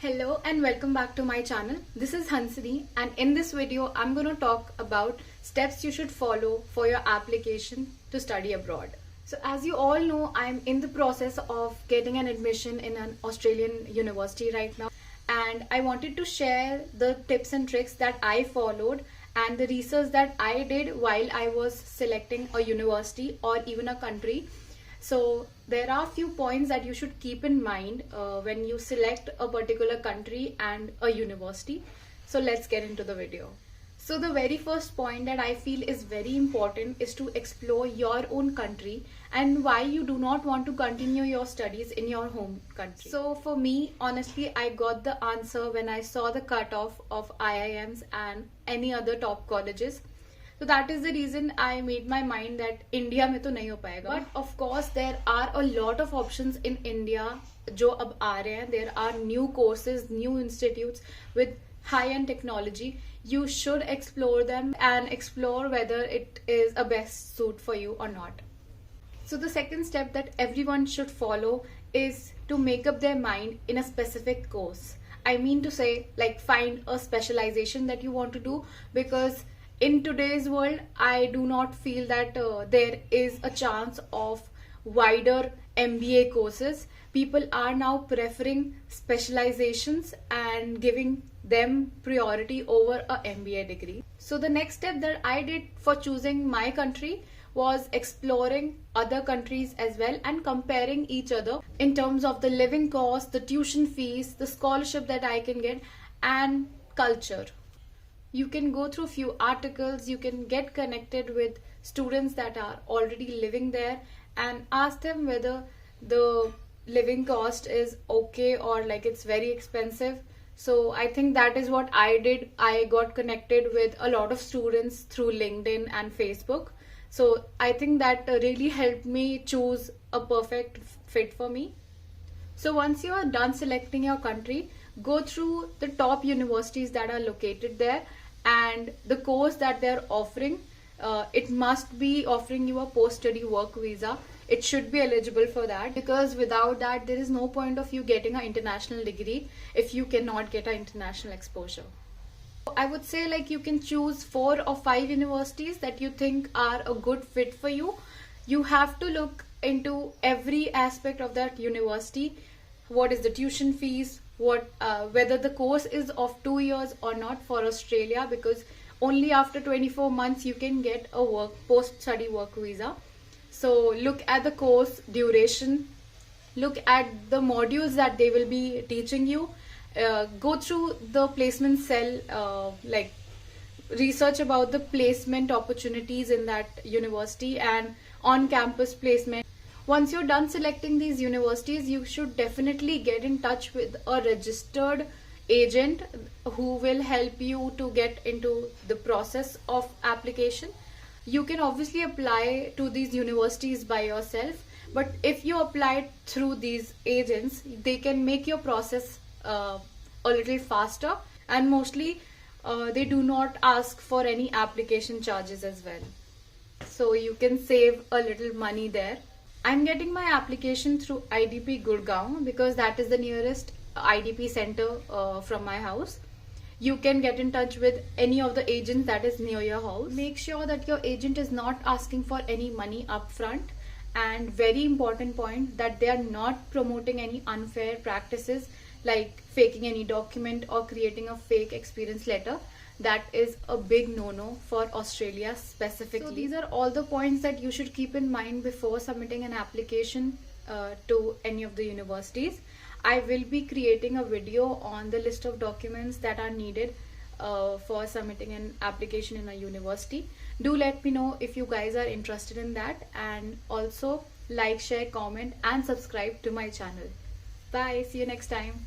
Hello and welcome back to my channel. This is Hansini, and in this video I'm going to talk about steps you should follow for your application to study abroad. So as you all know, I'm in the process of getting an admission in an Australian university right now, and I wanted to share the tips and tricks that I followed and the research that I did while I was selecting a university or even a country. So there are a few points that you should keep in mind when you select a particular country and a university. So let's get into the video. So the very first point that I feel is very important is to explore your own country and why you do not want to continue your studies in your home country. So for me, honestly, I got the answer when I saw the cutoff of IIMs and any other top colleges. So that is the reason I made my mind that India में तो नहीं हो पाएगा. But of course there are a lot of options in India जो अब आ रहे हैं. There are new courses, new institutes with high-end technology. You should explore them and explore whether it is a best suit for you or not. So the second step that everyone should follow is to make up their mind in a specific course. I mean to say, like, find a specialization that you want to do, because in today's world, I do not feel that there is a chance of wider MBA courses. People are now preferring specializations and giving them priority over a MBA degree. So the next step that I did for choosing my country was exploring other countries as well and comparing each other in terms of the living cost, the tuition fees, the scholarship that I can get, and culture. You can go through few articles, you can get connected with students that are already living there and ask them whether the living cost is okay or like it's very expensive. So I think that is what I did. I got connected with a lot of students through LinkedIn and Facebook. So I think that really helped me choose a perfect fit for me. So once you are done selecting your country, go through the top universities that are located there and the course that they're offering. It must be offering you a post-study work visa. It should be eligible for that, because without that there is no point of you getting an international degree if you cannot get an international exposure. I would say, like, you can choose 4 or 5 universities that you think are a good fit for you. You have to look into every aspect of that university. What is the tuition fees? Whether the course is of 2 years or not for Australia, because only after 24 months you can get a post-study work visa. So look at the course duration, look at the modules that they will be teaching you, go through the placement cell, like research about the placement opportunities in that university and on-campus placement. Once you're done selecting these universities, you should definitely get in touch with a registered agent who will help you to get into the process of application. You can obviously apply to these universities by yourself, but if you apply through these agents, they can make your process a little faster, and mostly they do not ask for any application charges as well. So you can save a little money there. I'm getting my application through IDP Gurgaon because that is the nearest IDP center from my house. You can get in touch with any of the agents that is near your house. Make sure that your agent is not asking for any money upfront, and very important point, that they are not promoting any unfair practices like faking any document or creating a fake experience letter. That is a big no-no for Australia specifically. So these are all the points that you should keep in mind before submitting an application to any of the universities. I will be creating a video on the list of documents that are needed for submitting an application in a university. Do let me know if you guys are interested in that, and also like, share, comment and subscribe to my channel. Bye, see you next time.